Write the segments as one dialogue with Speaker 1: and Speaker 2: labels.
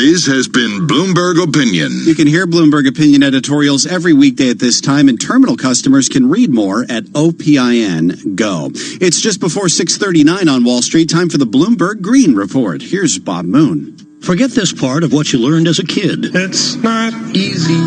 Speaker 1: always has been Bloomberg Opinion.
Speaker 2: You can hear Bloomberg Opinion editorials every weekday at this time, and terminal customers can read more at OPIN Go. It's just before 6:39 on Wall Street. Time for the Bloomberg Green Report. Here's Bob Moon.
Speaker 3: Forget this part of what you learned as a kid.
Speaker 4: It's not easy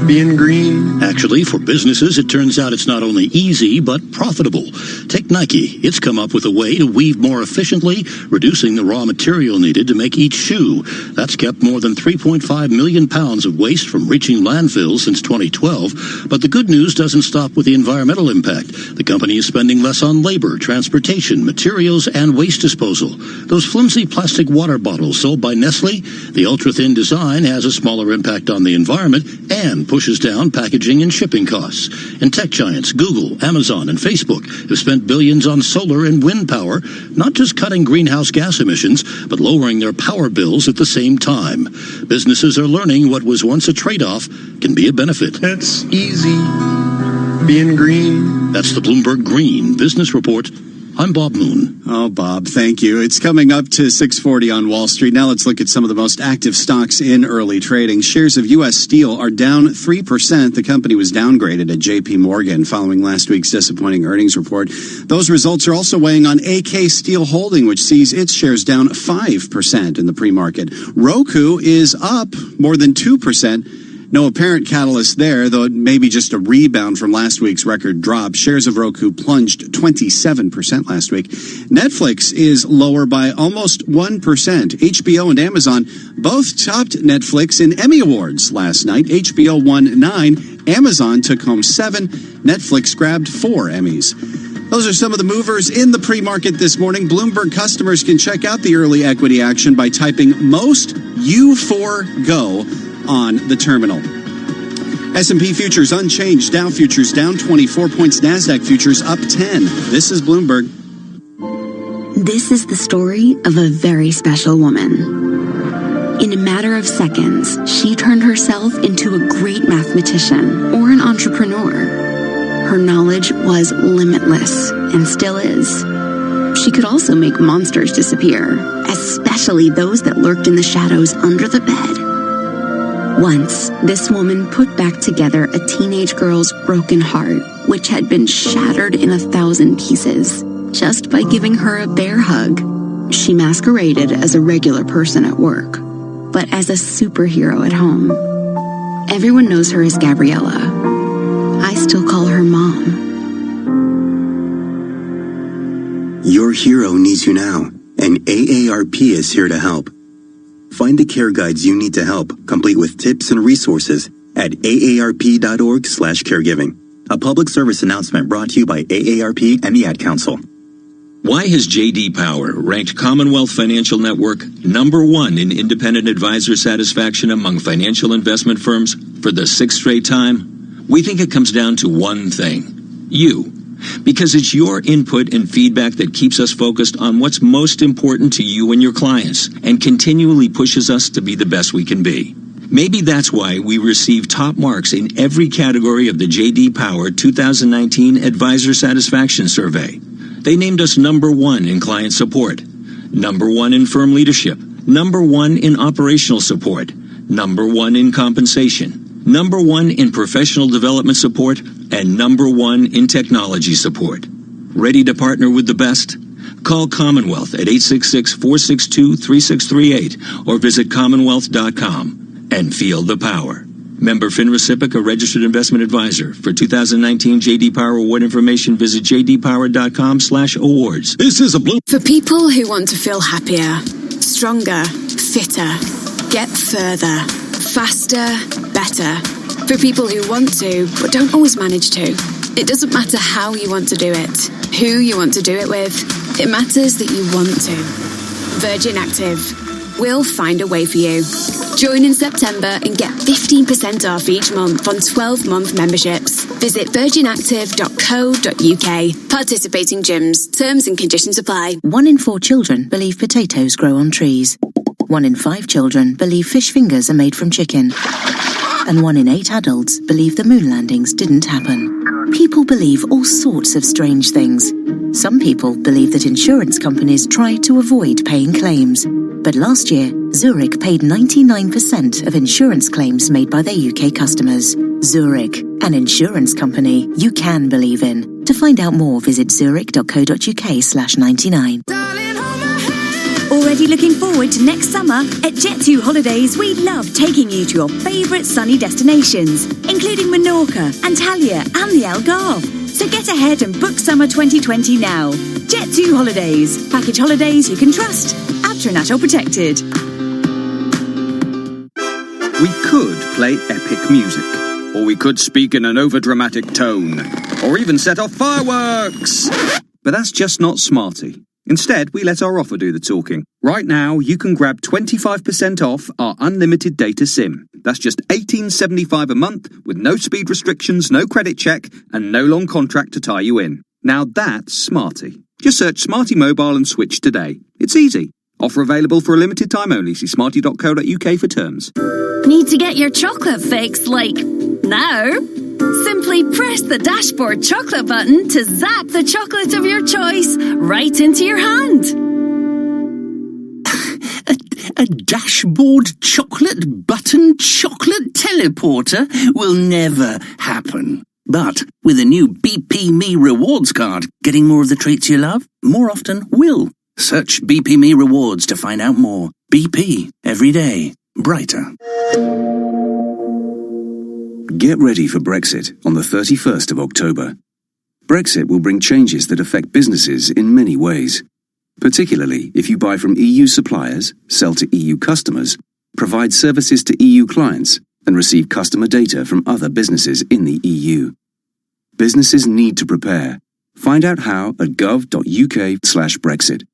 Speaker 4: being green.
Speaker 3: Actually, for businesses, it turns out it's not only easy, but profitable. Take Nike. It's come up with a way to weave more efficiently, reducing the raw material needed to make each shoe. That's kept more than 3.5 million pounds of waste from reaching landfills since 2012. But the good news doesn't stop with the environmental impact. The company is spending less on labor, transportation, materials, and waste disposal. Those flimsy plastic water bottles sold by Nestle, the ultra-thin design has a smaller impact on the environment and pushes down packaging and shipping costs. And tech giants Google, Amazon, and Facebook have spent billions on solar and wind power, not just cutting greenhouse gas emissions, but lowering their power bills at the same time. Businesses are learning what was once a trade-off can be a benefit.
Speaker 4: It's easy being green.
Speaker 3: That's the Bloomberg Green Business Report. I'm Bob Moon.
Speaker 2: Oh, Bob, thank you. It's coming up to 6:40 on Wall Street. Now let's look at some of the most active stocks in early trading. Shares of U.S. Steel are down 3%. The company was downgraded at J.P. Morgan following last week's disappointing earnings report. Those results are also weighing on AK Steel Holding, which sees its shares down 5% in the pre-market. Roku is up more than 2%. No apparent catalyst there, though it may be just a rebound from last week's record drop. Shares of Roku plunged 27% last week. Netflix is lower by almost 1%. HBO and Amazon both topped Netflix in Emmy Awards last night. HBO won 9, Amazon took home 7, Netflix grabbed 4 Emmys. Those are some of the movers in the pre-market this morning. Bloomberg customers can check out the early equity action by typing most U4GO on the terminal. S&P futures unchanged. Dow futures down 24 points. NASDAQ futures up 10. This is Bloomberg.
Speaker 5: This is the story of a very special woman. In a matter of seconds, she turned herself into a great mathematician or an entrepreneur. Her knowledge was limitless and still is. She could also make monsters disappear, especially those that lurked in the shadows under the bed. Once, this woman put back together a teenage girl's broken heart, which had been shattered in 1,000 pieces, just by giving her a bear hug. She masqueraded as a regular person at work, but as a superhero at home. Everyone knows her as Gabriella. I still call her Mom.
Speaker 6: Your hero needs you now, and AARP is here to help. Find the care guides you need to help, complete with tips and resources at aarp.org/caregiving. A public service announcement brought to you by AARP and the Ad Council.
Speaker 7: Why has J.D. Power ranked Commonwealth Financial Network #1 in independent advisor satisfaction among financial investment firms for the 6th straight time? We think it comes down to one thing: you. Because it's your input and feedback that keeps us focused on what's most important to you and your clients and continually pushes us to be the best we can be. Maybe that's why we receive top marks in every category of the J.D. Power 2019 Advisor Satisfaction Survey. They named us #1 in client support, #1 in firm leadership, #1 in operational support, #1 in compensation, #1 in professional development support, and #1 in technology support. Ready to partner with the best? Call Commonwealth at 866-462-3638 or visit commonwealth.com and feel the power. Member FINRA, a registered investment advisor. For 2019 J.D. Power award information, visit jdpower.com/awards.
Speaker 1: This is a Blue.
Speaker 5: For people who want to feel happier, stronger, fitter, get further, faster, better. For people who want to, but don't always manage to. It doesn't matter how you want to do it, who you want to do it with. It matters that you want to. Virgin Active. We'll find a way for you. Join in September and get 15% off each month on 12-month memberships. Visit virginactive.co.uk. Participating gyms. Terms and conditions apply.
Speaker 8: 1 in 4 children believe potatoes grow on trees. 1 in 5 children believe fish fingers are made from chicken. And 1 in 8 adults believe the moon landings didn't happen. People believe all sorts of strange things. Some people believe that insurance companies try to avoid paying claims. But last year, Zurich paid 99% of insurance claims made by their UK customers. Zurich, an insurance company you can believe in. To find out more, visit zurich.co.uk/99.
Speaker 9: Already looking forward to next summer? At Jet2 Holidays, we love taking you to your favourite sunny destinations, including Menorca, Antalya and the Algarve. So get ahead and book summer 2020 now. Jet2 Holidays. Package holidays you can trust. Abtranatal protected.
Speaker 10: We could play epic music, or we could speak in an overdramatic tone, or even set off fireworks. But that's just not smarty. Instead, we let our offer do the talking. Right now, you can grab 25% off our unlimited data SIM. That's just $18.75 a month with no speed restrictions, no credit check, and no long contract to tie you in. Now that's smarty. Just search Smarty Mobile and switch today. It's easy. Offer available for a limited time only. See smarty.co.uk for terms.
Speaker 9: Need to get your chocolate fix, like, now? Simply press the dashboard chocolate button to zap the chocolate of your choice right into your hand.
Speaker 11: A dashboard chocolate button chocolate teleporter will never happen. But with a new BP Me Rewards card, getting more of the treats you love more often will. Search BP Me Rewards to find out more. BP, every day, brighter.
Speaker 12: Get ready for Brexit on the 31st of October. Brexit will bring changes that affect businesses in many ways, particularly if you buy from EU suppliers, sell to EU customers, provide services to EU clients, and receive customer data from other businesses in the EU. Businesses need to prepare. Find out how at gov.uk/Brexit.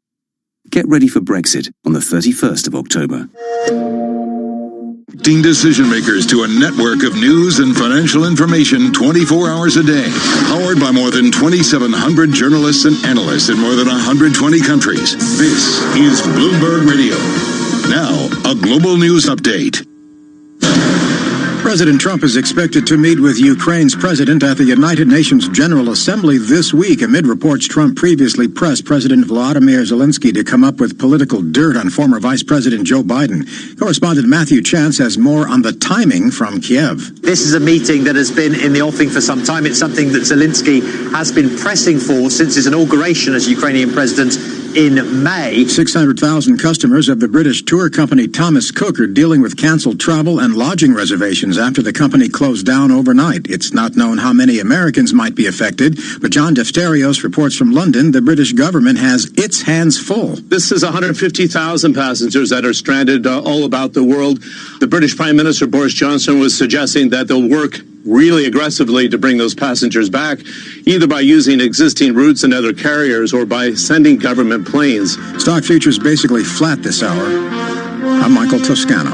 Speaker 12: Get ready for Brexit on the 31st of October.
Speaker 1: Connecting decision makers to a network of news and financial information 24 hours a day. Powered by more than 2,700 journalists and analysts in more than 120 countries. This is Bloomberg Radio. Now, a global news update.
Speaker 13: President Trump is expected to meet with Ukraine's president at the United Nations General Assembly this week. Amid reports Trump previously pressed President Volodymyr Zelensky to come up with political dirt on former Vice President Joe Biden. Correspondent Matthew Chance has more on the timing from Kiev.
Speaker 14: This is a meeting that has been in the offing for some time. It's something that Zelensky has been pressing for since his inauguration as Ukrainian president in May.
Speaker 13: 600,000 customers of the British tour company Thomas Cook are dealing with canceled travel and lodging reservations after the company closed down overnight. It's not known how many Americans might be affected, but John Defterios reports from London the British government has its hands full.
Speaker 15: This is 150,000 passengers that are stranded all about the world. The British Prime Minister Boris Johnson was suggesting that they'll work really aggressively to bring those passengers back, either by using existing routes and other carriers or by sending government planes.
Speaker 13: Stock futures basically flat this hour. I'm Michael Toscano.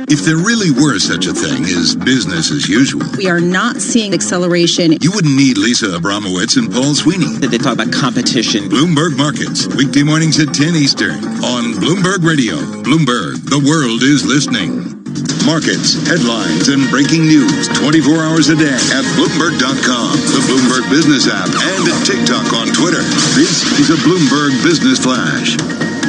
Speaker 1: If there really were such a thing as business as usual,
Speaker 16: we are not seeing acceleration.
Speaker 1: You wouldn't need Lisa Abramowitz and Paul Sweeney.
Speaker 7: They talk about competition.
Speaker 1: Bloomberg Markets, weekday mornings at 10 Eastern on Bloomberg Radio. Bloomberg, the world is listening. Markets, headlines, and breaking news 24 hours a day at Bloomberg.com, the Bloomberg Business app, and at TikTok on Twitter. This is a Bloomberg Business Flash.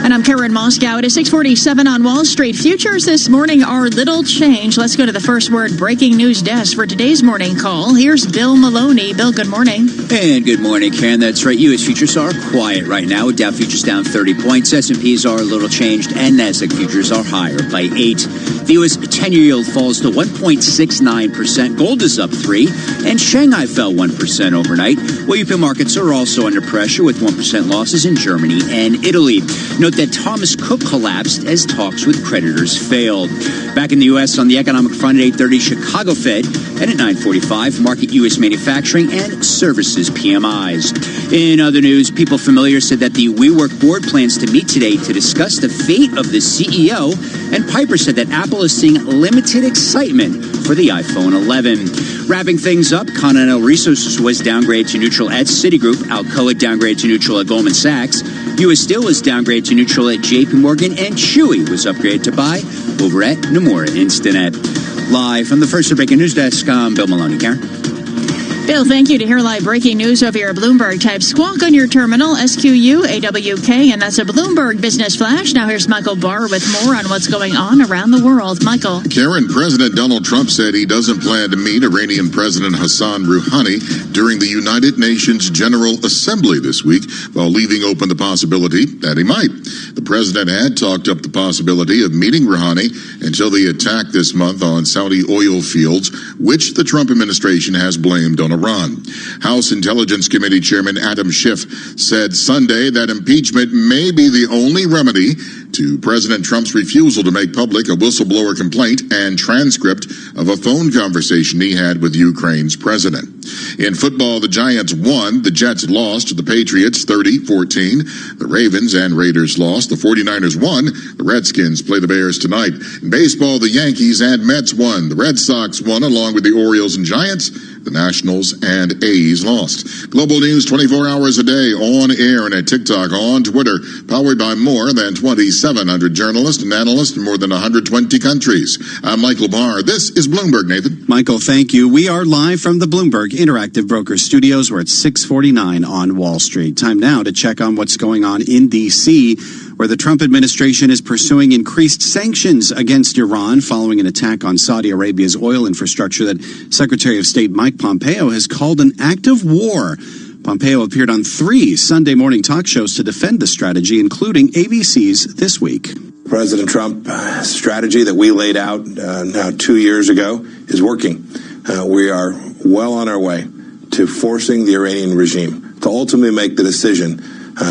Speaker 17: And I'm Karen Moscow. It is 6:47 on Wall Street. Futures this morning are little change. Let's go to the first word breaking news desk for today's morning call. Here's Bill Maloney. Bill, good morning.
Speaker 18: And good morning, Karen. That's right. U.S. futures are quiet right now. Dow futures down 30 points. S&Ps are a little changed, and Nasdaq futures are higher by 8. The U.S. 10-year yield falls to 1.69%. Gold is up 3, and Shanghai fell 1% overnight. Well, European markets are also under pressure with 1% losses in Germany and Italy. Note that Thomas Cook collapsed as talks with creditors failed. Back in the U.S. on the economic front at 8:30, Chicago Fed, and at 9:45, market U.S. manufacturing and services PMIs. In other news, people familiar said that the WeWork board plans to meet today to discuss the fate of the CEO, and Piper said that Apple is seeing limited excitement for the iPhone 11. Wrapping things up, Continental Resources was downgraded to neutral at Citigroup, Alcoa downgraded to neutral at Goldman Sachs, U.S. Steel was downgraded to neutral at J.P. Morgan, and Chewy was upgraded to buy over at Nomura Instinet. Live from the first breaking news desk, I'm Bill Maloney. Karen?
Speaker 17: Bill, thank you. To hear live breaking news over your Bloomberg, type squawk on your terminal, SQUAWK, and that's a Bloomberg Business Flash. Now here's Michael Barr with more on what's going on around the world. Michael.
Speaker 1: Karen, President Donald Trump said he doesn't plan to meet Iranian President Hassan Rouhani during the United Nations General Assembly this week, while leaving open the possibility that he might. The president had talked up the possibility of meeting Rouhani until the attack this month on Saudi oil fields, which the Trump administration has blamed on Iran. House Intelligence Committee Chairman Adam Schiff said Sunday that impeachment may be the only remedy to President Trump's refusal to make public a whistleblower complaint and transcript of a phone conversation he had with Ukraine's president. In football, the Giants won. The Jets lost to the Patriots 30-14. The Ravens and Raiders lost. The 49ers won. The Redskins play the Bears tonight. In baseball, the Yankees and Mets won. The Red Sox won along with the Orioles and Giants. The Nationals and A's lost. Global news 24 hours a day, on air and at TikTok, on Twitter, powered by more than 2,700 journalists and analysts in more than 120 countries. I'm Michael Barr. This is Bloomberg, Nathan.
Speaker 2: Michael, thank you. We are live from the Bloomberg Interactive Brokers Studios. We're at 6:49 on Wall Street. Time now to check on what's going on in D.C., where the Trump administration is pursuing increased sanctions against Iran following an attack on Saudi Arabia's oil infrastructure that Secretary of State Mike Pompeo has called an act of war. Pompeo appeared on 3 Sunday morning talk shows to defend the strategy, including ABC's This Week.
Speaker 19: President Trump's strategy that we laid out now 2 years ago is working. We are well on our way to forcing the Iranian regime to ultimately make the decision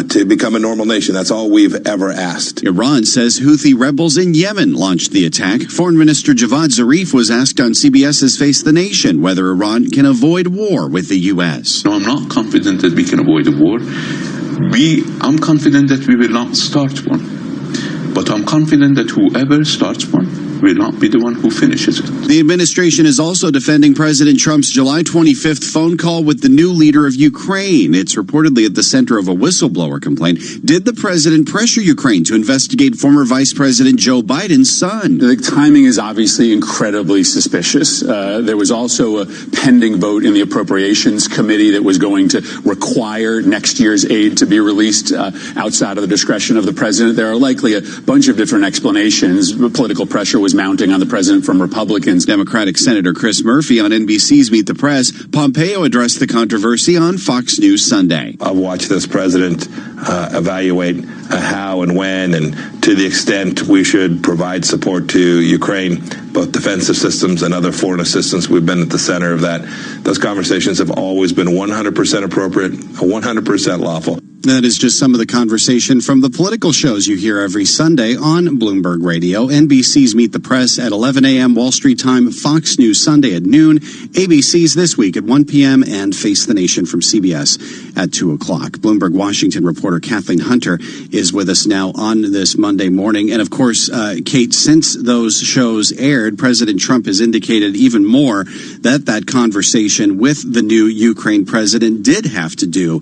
Speaker 19: to become a normal nation. That's all we've ever asked.
Speaker 2: Iran says Houthi rebels in Yemen launched the attack. Foreign Minister Javad Zarif was asked on CBS's Face the Nation whether Iran can avoid war with the U.S.
Speaker 20: No, I'm not confident that we can avoid a war. I'm confident that we will not start one. But I'm confident that whoever starts one will not be the one who finishes it.
Speaker 2: The administration is also defending President Trump's July 25th phone call with the new leader of Ukraine. It's reportedly at the center of a whistleblower complaint. Did the president pressure Ukraine to investigate former Vice President Joe Biden's son?
Speaker 21: The timing is obviously incredibly suspicious. There was also a pending vote in the Appropriations Committee that was going to require next year's aid to be released outside of the discretion of the president. There are likely a bunch of different explanations. Political pressure was mounting on the president from Republicans.
Speaker 2: Democratic Senator Chris Murphy on NBC's Meet the Press. Pompeo addressed the controversy on Fox News Sunday.
Speaker 19: I've watched this president evaluate how and when and to the extent we should provide support to Ukraine, both defensive systems and other foreign assistance. We've been at the center of that. Those conversations have always been 100% appropriate, 100% lawful.
Speaker 2: That is just some of the conversation from the political shows you hear every Sunday on Bloomberg Radio. NBC's Meet the Press at 11 a.m. Wall Street time, Fox News Sunday at noon, ABC's This Week at 1 p.m., and Face the Nation from CBS at 2 o'clock. Bloomberg Washington reporter Kathleen Hunter is with us now on this Monday morning. And of course, Kate, since those shows aired, President Trump has indicated even more that conversation with the new Ukraine president did have to do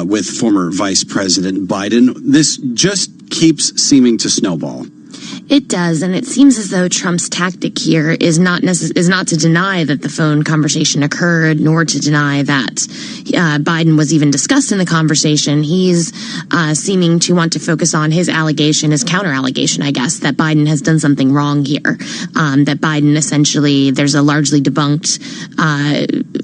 Speaker 2: with former Vice President Biden. This just keeps seeming to snowball.
Speaker 22: It does, and it seems as though Trump's tactic here is not to deny that the phone conversation occurred, nor to deny that Biden was even discussed in the conversation. He's seeming to want to focus on his allegation, his counter-allegation, I guess, that Biden has done something wrong here. That Biden essentially, there's a largely debunked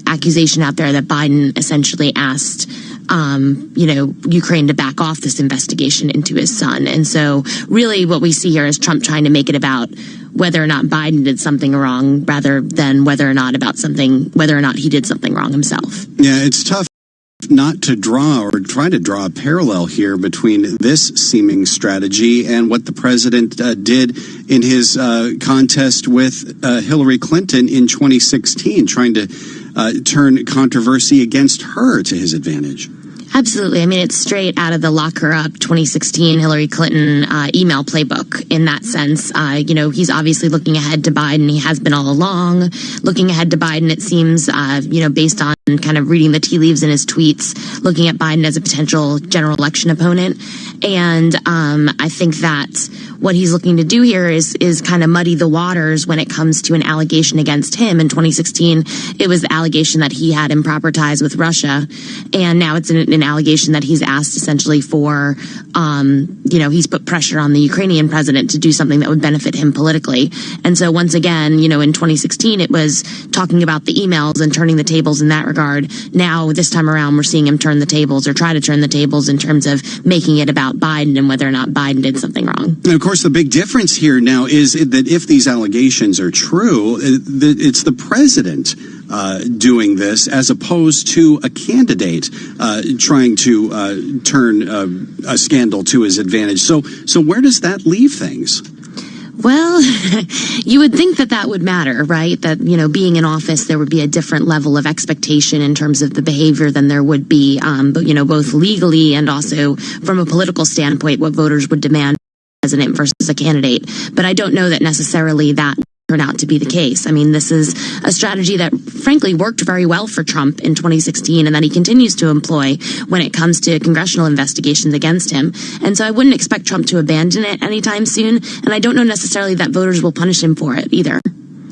Speaker 22: accusation out there that Biden essentially asked Ukraine to back off this investigation into his son. And so really what we see here is Trump trying to make it about whether or not Biden did something wrong rather than whether or not he did something wrong himself.
Speaker 2: Yeah, it's tough not to draw or try to draw a parallel here between this seeming strategy and what the president did in his contest with Hillary Clinton in 2016, trying to turn controversy against her to his advantage.
Speaker 22: Absolutely. I mean, it's straight out of the Lock Her Up 2016 Hillary Clinton email playbook in that sense. He's obviously looking ahead to Biden. He has been all along looking ahead to Biden, it seems, based on and kind of reading the tea leaves in his tweets, looking at Biden as a potential general election opponent. And I think that what he's looking to do here is kind of muddy the waters when it comes to an allegation against him. In 2016, it was the allegation that he had improper ties with Russia. And now it's an allegation that he's asked essentially for, he's put pressure on the Ukrainian president to do something that would benefit him politically. And so once again, in 2016, it was talking about the emails and turning the tables in that regard. Now, this time around, we're seeing him turn the tables or try to turn the tables in terms of making it about Biden and whether or not Biden did something wrong.
Speaker 2: And of course, the big difference here now is that if these allegations are true, it's the president doing this as opposed to a candidate trying to turn a scandal to his advantage. So where does that leave things?
Speaker 22: Well, you would think that would matter, right? That, being in office, there would be a different level of expectation in terms of the behavior than there would be, both legally and also from a political standpoint, what voters would demand as president versus a candidate. But I don't know that necessarily that turned out to be the case. I mean, this is a strategy that frankly worked very well for Trump in 2016 and that he continues to employ when it comes to congressional investigations against him. And so I wouldn't expect Trump to abandon it anytime soon. And I don't know necessarily that voters will punish him for it either.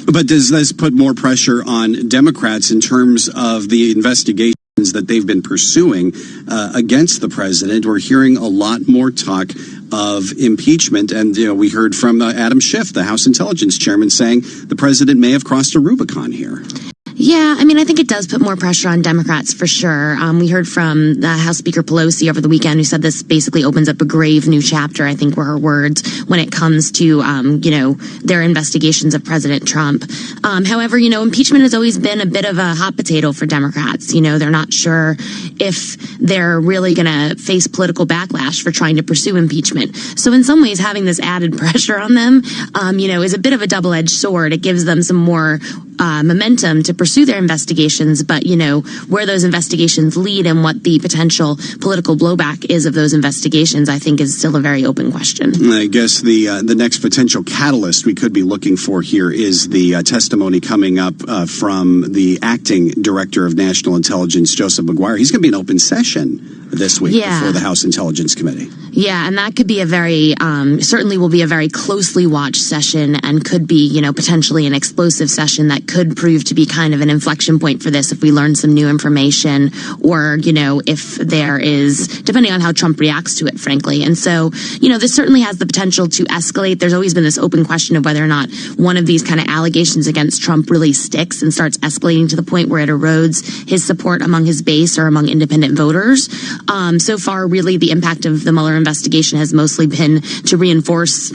Speaker 2: But does this put more pressure on Democrats in terms of the investigations that they've been pursuing against the president? We're hearing a lot more talk of impeachment. And, we heard from Adam Schiff, the House Intelligence Chairman, saying the president may have crossed a Rubicon here.
Speaker 22: Yeah, I mean, I think it does put more pressure on Democrats for sure. We heard from House Speaker Pelosi over the weekend who said this basically opens up a grave new chapter, I think were her words, when it comes to, their investigations of President Trump. However, impeachment has always been a bit of a hot potato for Democrats. They're not sure if they're really going to face political backlash for trying to pursue impeachment. So in some ways, having this added pressure on them, is a bit of a double-edged sword. It gives them some more momentum to pursue their investigations, but where those investigations lead and what the potential political blowback is of those investigations, I think is still a very open question.
Speaker 2: I guess the next potential catalyst we could be looking for here is the testimony coming up from the acting director of national intelligence, Joseph McGuire. He's going to be in open session this week before the House Intelligence Committee.
Speaker 22: Yeah, and that could be certainly will be a very closely watched session and could be, potentially an explosive session that could prove to be kind of an inflection point for this if we learn some new information or, if there is, depending on how Trump reacts to it, frankly. And so, this certainly has the potential to escalate. There's always been this open question of whether or not one of these kind of allegations against Trump really sticks and starts escalating to the point where it erodes his support among his base or among independent voters. So far, really, the impact of the Mueller investigation has mostly been to reinforce,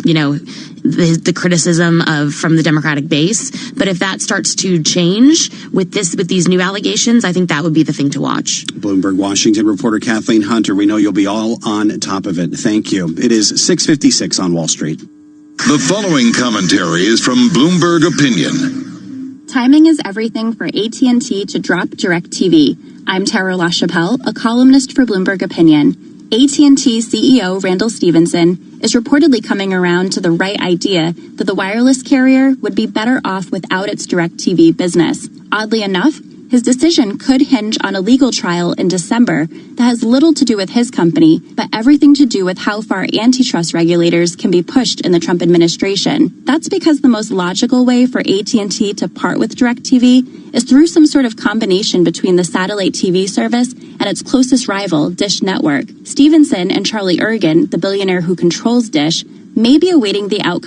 Speaker 22: the criticism from the Democratic base. But if that starts to change with these new allegations, I think that would be the thing to watch.
Speaker 2: Bloomberg Washington reporter Kathleen Hunter, we know you'll be all on top of it. Thank you. It is 6:56 on Wall Street.
Speaker 1: The following commentary is from Bloomberg Opinion.
Speaker 3: Timing is everything for AT&T to drop DirecTV. I'm Tara LaChapelle, a columnist for Bloomberg Opinion. AT&T CEO Randall Stephenson is reportedly coming around to the right idea that the wireless carrier would be better off without its DirecTV business. Oddly enough, his decision could hinge on a legal trial in December that has little to do with his company, but everything to do with how far antitrust regulators can be pushed in the Trump administration. That's because the most logical way for AT&T to part with DirecTV is through some sort of combination between the satellite TV service and its closest rival, Dish Network. Stevenson and Charlie Ergen, the billionaire who controls Dish, may be awaiting the outcome